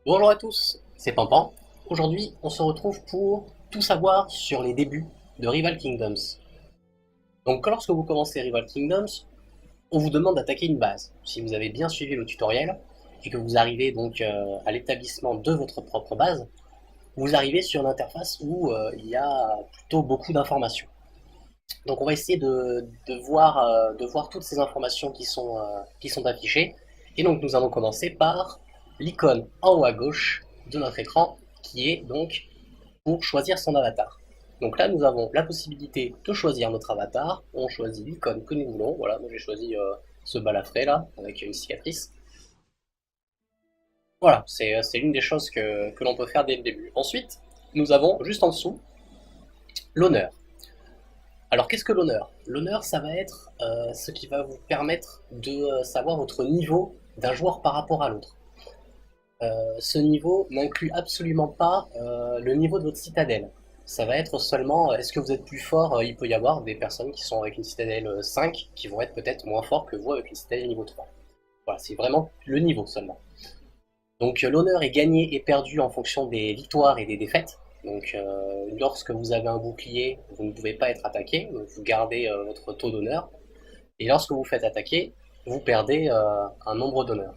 Bonjour à tous, c'est Pampan. Aujourd'hui, on se retrouve pour tout savoir sur les débuts de Rival Kingdoms. Donc, lorsque vous commencez Rival Kingdoms, on vous demande d'attaquer une base. Si vous avez bien suivi le tutoriel et que vous arrivez donc à l'établissement de votre propre base, vous arrivez sur une interface où il y a plutôt beaucoup d'informations. Donc, on va essayer de voir toutes ces informations qui sont affichées. Et donc, nous allons commencer par l'icône en haut à gauche de notre écran qui est donc pour choisir son avatar. Donc là, nous avons la possibilité de choisir notre avatar. On choisit l'icône que nous voulons. Voilà, moi j'ai choisi ce balafré là, avec une cicatrice. Voilà, c'est l'une des choses que l'on peut faire dès le début. Ensuite, nous avons juste en dessous l'honneur. Alors qu'est-ce que l'honneur? L'honneur, ça va être ce qui va vous permettre de savoir votre niveau d'un joueur par rapport à l'autre. Ce niveau n'inclut absolument pas le niveau de votre citadelle. Ça va être seulement, est-ce que vous êtes plus fort? Il peut y avoir des personnes qui sont avec une citadelle 5 qui vont être peut-être moins forts que vous avec une citadelle niveau 3. Voilà, c'est vraiment le niveau seulement. Donc l'honneur est gagné et perdu en fonction des victoires et des défaites. Donc lorsque vous avez un bouclier, vous ne pouvez pas être attaqué, donc vous gardez votre taux d'honneur. Et lorsque vous faites attaquer, vous perdez un nombre d'honneur.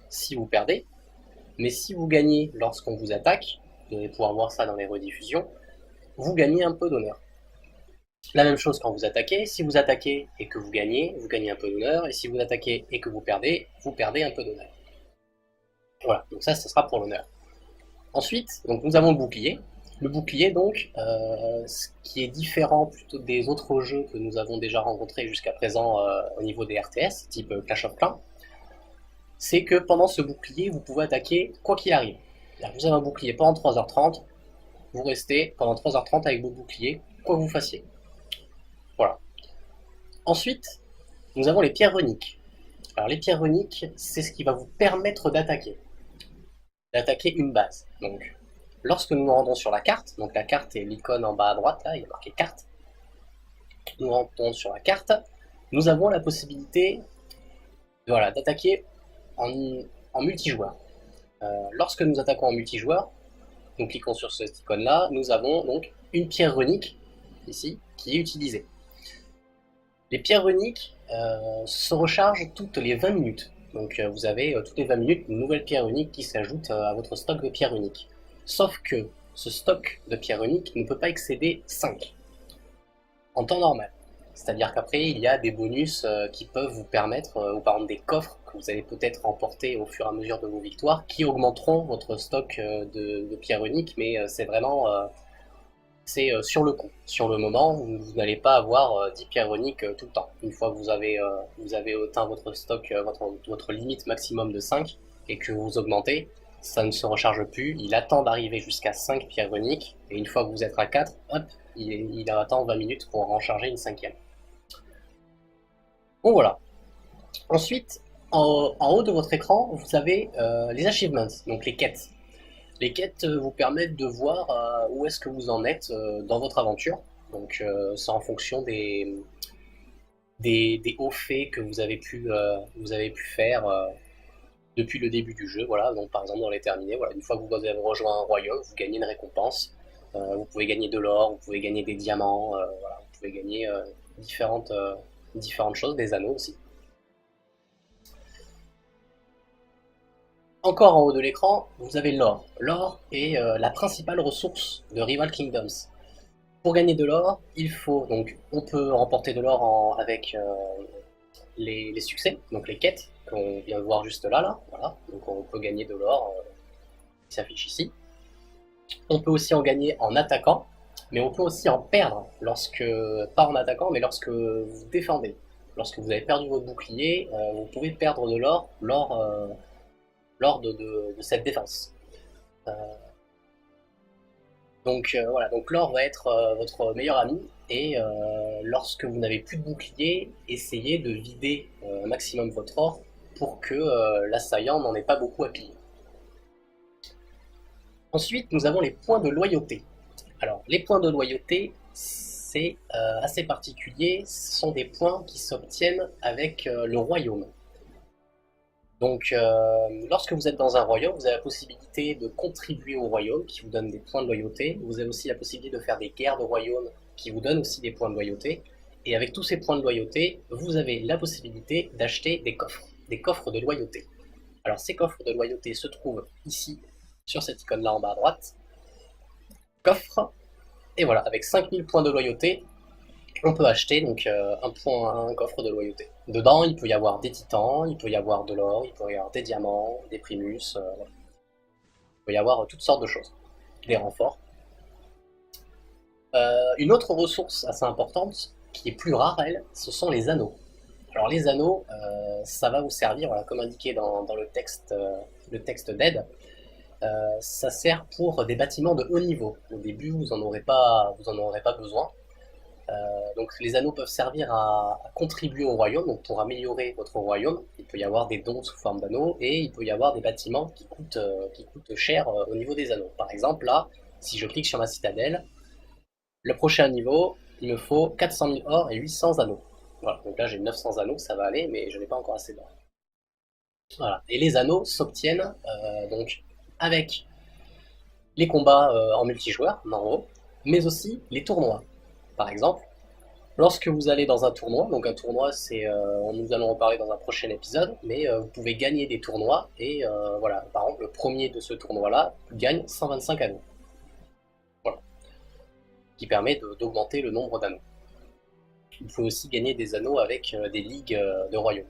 Si vous perdez, mais si vous gagnez lorsqu'on vous attaque, vous allez pouvoir voir ça dans les rediffusions, vous gagnez un peu d'honneur. La même chose quand vous attaquez, si vous attaquez et que vous gagnez un peu d'honneur, et si vous attaquez et que vous perdez un peu d'honneur. Voilà, donc ça, ce sera pour l'honneur. Ensuite, donc nous avons le bouclier. Le bouclier, donc, ce qui est différent plutôt des autres jeux que nous avons déjà rencontrés jusqu'à présent au niveau des RTS, type Clash of Clans, c'est que pendant ce bouclier, vous pouvez attaquer quoi qu'il arrive. Vous avez un bouclier pendant 3h30, vous restez pendant 3h30 avec vos boucliers, quoi que vous fassiez. Voilà. Ensuite, nous avons les pierres runiques. Alors les pierres runiques, c'est ce qui va vous permettre d'attaquer une base. Donc, lorsque nous nous rendons sur la carte, donc la carte est l'icône en bas à droite, là, il y a marqué carte. Nous rentrons sur la carte, nous avons la possibilité voilà, d'attaquer en, en multijoueur. Lorsque nous attaquons en multijoueur, nous cliquons sur cette icône-là, nous avons donc une pierre runique, ici, qui est utilisée. Les pierres runiques se rechargent toutes les 20 minutes. Donc vous avez toutes les 20 minutes une nouvelle pierre unique qui s'ajoute à votre stock de pierres uniques. Sauf que ce stock de pierres uniques ne peut pas excéder 5 en temps normal. C'est-à-dire qu'après, il y a des bonus qui peuvent vous permettre, ou par exemple des coffres que vous allez peut-être remporter au fur et à mesure de vos victoires, qui augmenteront votre stock de pierres uniques, mais c'est vraiment c'est sur le coup. Sur le moment, vous n'allez pas avoir 10 pierres uniques tout le temps. Une fois que vous avez atteint votre stock, votre limite maximum de 5 et que vous augmentez, ça ne se recharge plus. Il attend d'arriver jusqu'à 5 pierres uniques. Et une fois que vous êtes à 4, hop, il attend 20 minutes pour en charger une cinquième. Bon voilà. Ensuite, en haut de votre écran, vous avez les achievements, donc les quêtes. Les quêtes vous permettent de voir où est-ce que vous en êtes dans votre aventure. Donc c'est en fonction des hauts faits que vous avez pu faire depuis le début du jeu. Voilà, donc par exemple dans les terminés, voilà, une fois que vous avez rejoint un royaume, vous gagnez une récompense. Vous pouvez gagner de l'or, vous pouvez gagner des diamants, voilà, vous pouvez gagner différentes choses, des anneaux aussi. Encore en haut de l'écran, vous avez l'or. L'or est la principale ressource de Rival Kingdoms. Pour gagner de l'or, il faut donc on peut remporter de l'or avec les succès, donc les quêtes qu'on vient de voir juste là, voilà. Donc on peut gagner de l'or qui s'affiche ici. On peut aussi en gagner en attaquant, mais on peut aussi en perdre lorsque pas en attaquant, mais lorsque vous défendez. Lorsque vous avez perdu votre bouclier, vous pouvez perdre de l'or lors de cette défense. Euh, Donc voilà, donc l'or va être votre meilleur ami et lorsque vous n'avez plus de bouclier, essayez de vider un maximum votre or pour que l'assaillant n'en ait pas beaucoup à piller. Ensuite, nous avons les points de loyauté. Alors, les points de loyauté, c'est assez particulier, ce sont des points qui s'obtiennent avec le royaume. Donc, lorsque vous êtes dans un royaume, vous avez la possibilité de contribuer au royaume, qui vous donne des points de loyauté. Vous avez aussi la possibilité de faire des guerres de royaume, qui vous donnent aussi des points de loyauté. Et avec tous ces points de loyauté, vous avez la possibilité d'acheter des coffres de loyauté. Alors, ces coffres de loyauté se trouvent ici, sur cette icône-là en bas à droite. Coffre, et voilà, avec 5000 points de loyauté, on peut acheter donc un coffre de loyauté. Dedans, il peut y avoir des titans, il peut y avoir de l'or, il peut y avoir des diamants, des primus, voilà. Il peut y avoir toutes sortes de choses, des renforts. Une autre ressource assez importante, qui est plus rare, elle, ce sont les anneaux. Alors les anneaux, ça va vous servir, voilà, comme indiqué dans le texte d'aide, ça sert pour des bâtiments de haut niveau. Au début, vous en aurez pas besoin. Donc les anneaux peuvent servir à contribuer au royaume, donc pour améliorer votre royaume. Il peut y avoir des dons sous forme d'anneaux et il peut y avoir des bâtiments qui coûtent cher au niveau des anneaux. Par exemple, là, si je clique sur ma citadelle, le prochain niveau, il me faut 400 000 or et 800 anneaux. Voilà, donc là j'ai 900 anneaux, ça va aller, mais je n'ai pas encore assez d'or. Voilà, et les anneaux s'obtiennent donc avec les combats en multijoueur, normaux, mais aussi les tournois. Par exemple, lorsque vous allez dans un tournoi, donc un tournoi, nous allons en parler dans un prochain épisode, mais vous pouvez gagner des tournois et voilà, par exemple, le premier de ce tournoi-là gagne 125 anneaux, voilà, qui permet d'augmenter le nombre d'anneaux. Vous pouvez aussi gagner des anneaux avec des ligues de royaumes.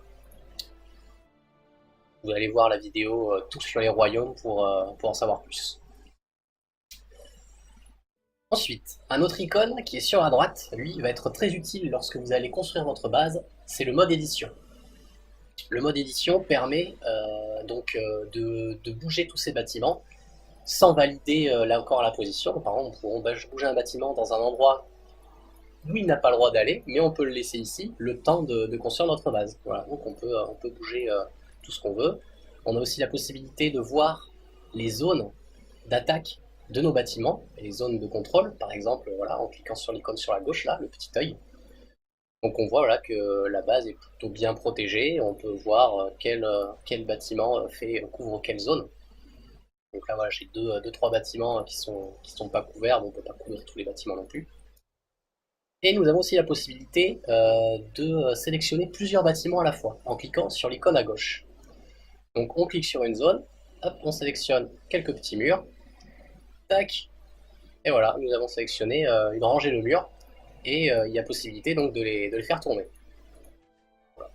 Vous allez voir la vidéo tout sur les royaumes pour en savoir plus. Ensuite, un autre icône qui est sur la droite, lui, va être très utile lorsque vous allez construire votre base, c'est le mode édition. Le mode édition permet de bouger tous ces bâtiments sans valider là encore la position. Par exemple, on peut bouger un bâtiment dans un endroit où il n'a pas le droit d'aller, mais on peut le laisser ici le temps de construire notre base. Voilà, donc on peut bouger tout ce qu'on veut. On a aussi la possibilité de voir les zones d'attaque de nos bâtiments et les zones de contrôle, par exemple, voilà, en cliquant sur l'icône sur la gauche, là, le petit œil. Donc on voit voilà, que la base est plutôt bien protégée, on peut voir quel bâtiment couvre quelle zone. Donc là voilà, j'ai deux, trois bâtiments qui sont pas couverts, mais on peut pas couvrir tous les bâtiments non plus. Et nous avons aussi la possibilité de sélectionner plusieurs bâtiments à la fois, en cliquant sur l'icône à gauche. Donc on clique sur une zone, hop, on sélectionne quelques petits murs, tac, et voilà, nous avons sélectionné une rangée de murs, et il y a possibilité donc de les faire tourner. Voilà.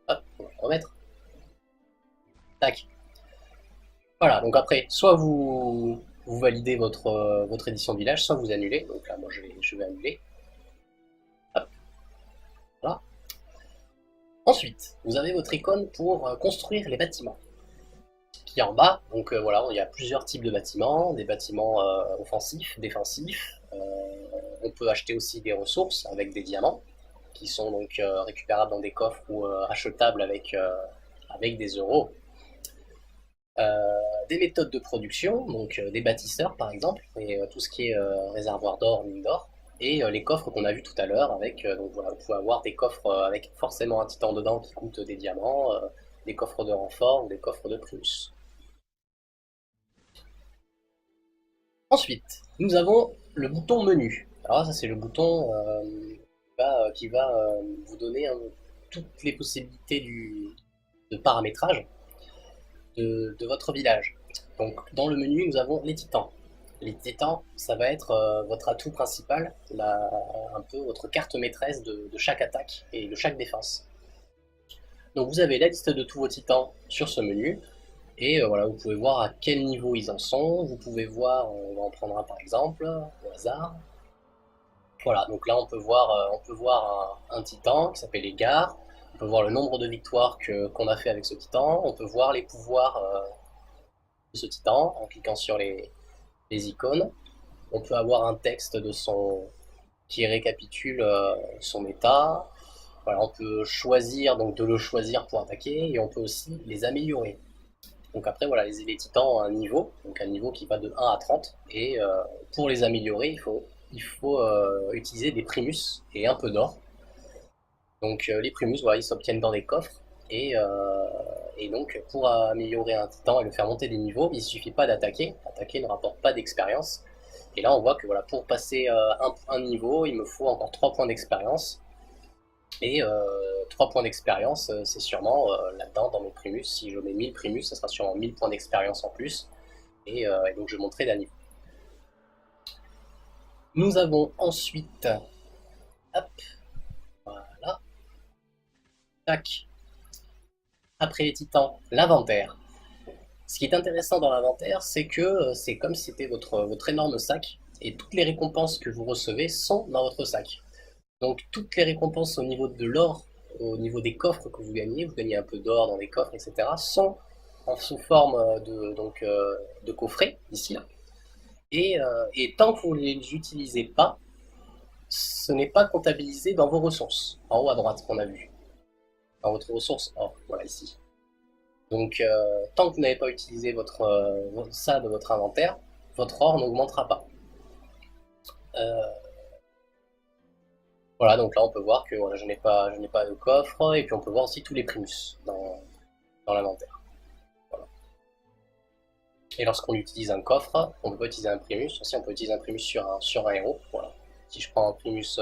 Hop, on va le remettre. Tac. Voilà, donc après, soit vous validez votre édition de village, soit vous annulez. Donc là, moi, je vais annuler. Hop, voilà. Ensuite, vous avez votre icône pour construire les bâtiments. Qui est en bas, donc voilà, il y a plusieurs types de bâtiments, des bâtiments offensifs, défensifs. On peut acheter aussi des ressources avec des diamants, qui sont donc récupérables dans des coffres ou achetables avec des euros. Des méthodes de production, donc des bâtisseurs par exemple, et tout ce qui est réservoir d'or, mine d'or, et les coffres qu'on a vus tout à l'heure, avec, donc voilà, vous pouvez avoir des coffres avec forcément un titan dedans qui coûte des diamants, des coffres de renfort ou des coffres de plus. Ensuite, nous avons le bouton menu. Alors ça c'est le bouton qui va vous donner toutes les possibilités de paramétrage de votre village. Donc dans le menu, nous avons les titans. Les titans, ça va être votre atout principal, un peu votre carte maîtresse de chaque attaque et de chaque défense. Donc vous avez la liste de tous vos titans sur ce menu, et voilà, vous pouvez voir à quel niveau ils en sont, vous pouvez voir, on va en prendre un par exemple, au hasard. Voilà, donc là on peut voir un titan qui s'appelle Égard, on peut voir le nombre de victoires qu'on a fait avec ce titan, on peut voir les pouvoirs de ce titan en cliquant sur les icônes. On peut avoir un texte qui récapitule son état. Voilà, on peut choisir donc de le choisir pour attaquer et on peut aussi les améliorer. Donc après voilà, les titans ont un niveau, donc un niveau qui va de 1 à 30 et pour les améliorer, il faut utiliser des primus et un peu d'or. Donc les primus, voilà, ils s'obtiennent dans des coffres Et donc, pour améliorer un titan et le faire monter des niveaux, il ne suffit pas d'attaquer. Attaquer ne rapporte pas d'expérience. Et là, on voit que voilà, pour passer un niveau, il me faut encore 3 points d'expérience. Et 3 points d'expérience, c'est sûrement là-dedans, dans mes primus. Si je mets 1000 primus, ça sera sûrement 1000 points d'expérience en plus. Et donc, je monterai d'un niveau. Nous avons ensuite, hop, voilà, tac, après les titans, l'inventaire. Ce qui est intéressant dans l'inventaire, c'est que c'est comme si c'était votre énorme sac, et toutes les récompenses que vous recevez sont dans votre sac. Donc toutes les récompenses au niveau de l'or, au niveau des coffres que vous gagnez un peu d'or dans les coffres, etc., sont sous forme de coffrets, ici, là. Et tant que vous ne les utilisez pas, ce n'est pas comptabilisé dans vos ressources, en haut à droite qu'on a vu, dans votre ressource or, voilà ici. Donc tant que vous n'avez pas utilisé ça de votre inventaire, votre or n'augmentera pas. Voilà, donc là on peut voir que voilà, je n'ai pas de coffre, et puis on peut voir aussi tous les primus dans l'inventaire. Voilà. Et lorsqu'on utilise un coffre, on peut pas utiliser un primus, aussi on peut utiliser un primus sur un héros. Voilà. Si je prends un primus,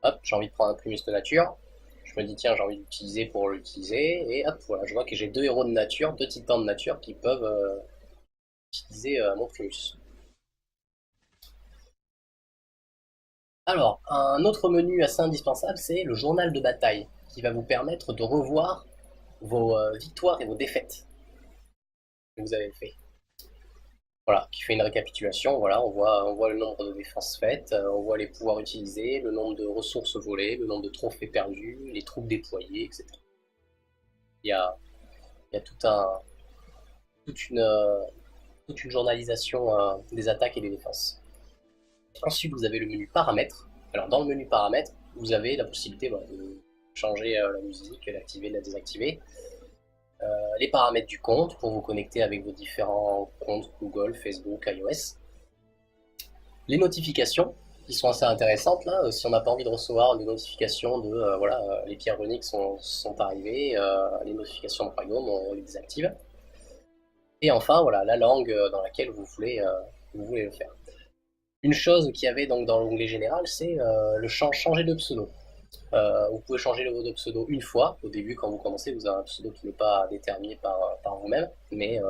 hop, j'ai envie de prendre un primus de nature, je me dis tiens j'ai envie d'utiliser pour l'utiliser, et hop, voilà, je vois que j'ai 2 héros de nature, 2 titans de nature qui peuvent utiliser mon primus. Alors, un autre menu assez indispensable, c'est le journal de bataille, qui va vous permettre de revoir vos victoires et vos défaites que vous avez fait. Voilà, qui fait une récapitulation. Voilà, on voit le nombre de défenses faites, on voit les pouvoirs utilisés, le nombre de ressources volées, le nombre de trophées perdus, les troupes déployées, etc. Il y a, il y a toute une journalisation des attaques et des défenses. Ensuite, vous avez le menu paramètres. Alors, dans le menu paramètres, vous avez la possibilité de changer la musique, l'activer, la désactiver. Les paramètres du compte pour vous connecter avec vos différents comptes Google, Facebook, iOS. Les notifications qui sont assez intéressantes là, si on n'a pas envie de recevoir des notifications de les pierres runiques sont arrivées, les notifications de royaume, on les désactive. Et enfin voilà la langue dans laquelle vous voulez le faire. Une chose qu'il y avait donc dans l'onglet général, c'est le changer de pseudo. Vous pouvez changer de pseudo une fois. Au début, quand vous commencez, vous avez un pseudo qui n'est pas déterminé par vous-même. Mais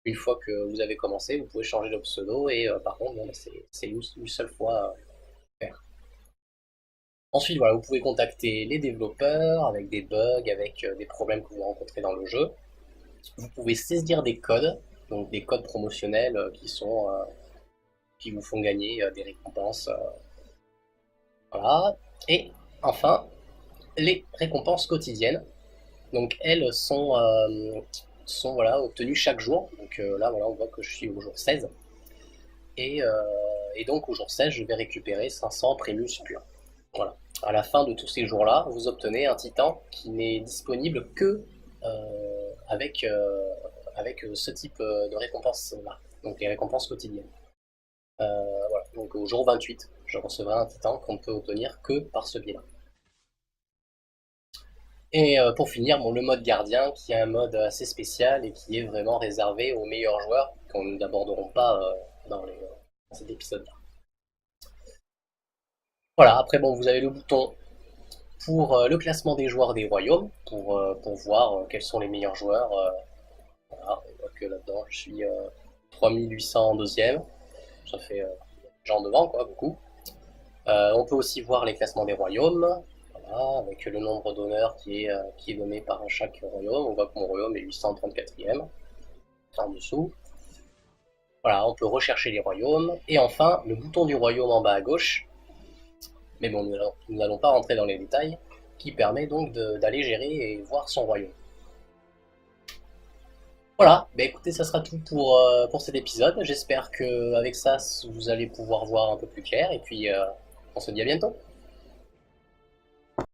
une fois que vous avez commencé, vous pouvez changer de pseudo. Et par contre, c'est une seule fois faire. Ensuite, voilà, vous pouvez contacter les développeurs avec des bugs, avec des problèmes que vous rencontrez dans le jeu. Vous pouvez saisir des codes, donc des codes promotionnels qui vous font gagner des récompenses. Voilà. Et enfin, les récompenses quotidiennes. Donc elles sont voilà, obtenues chaque jour. Donc là, voilà, on voit que je suis au jour 16. Et donc au jour 16, je vais récupérer 500 primus purs. Voilà. À la fin de tous ces jours-là, vous obtenez un titan qui n'est disponible que avec ce type de récompense-là. Donc les récompenses quotidiennes. Voilà. Donc au jour 28, je recevrai un titan qu'on ne peut obtenir que par ce biais-là. Et pour finir, le mode gardien, qui est un mode assez spécial et qui est vraiment réservé aux meilleurs joueurs, qu'on n'aborderont pas dans cet épisode-là. Voilà, après bon, vous avez le bouton pour le classement des joueurs des royaumes, pour voir quels sont les meilleurs joueurs. Voilà, on voit que là-dedans, je suis 3802ème, ça fait gens devant, quoi, beaucoup. On peut aussi voir les classements des royaumes, voilà, avec le nombre d'honneurs qui est donné par chaque royaume. On voit que mon royaume est 834ème, en dessous. Voilà, on peut rechercher les royaumes. Et enfin, le bouton du royaume en bas à gauche, mais bon, nous n'allons pas rentrer dans les détails, qui permet donc d'aller gérer et voir son royaume. Voilà, bah écoutez, ça sera tout pour cet épisode. J'espère qu'avec ça, vous allez pouvoir voir un peu plus clair. Et puis, on se dit à bientôt.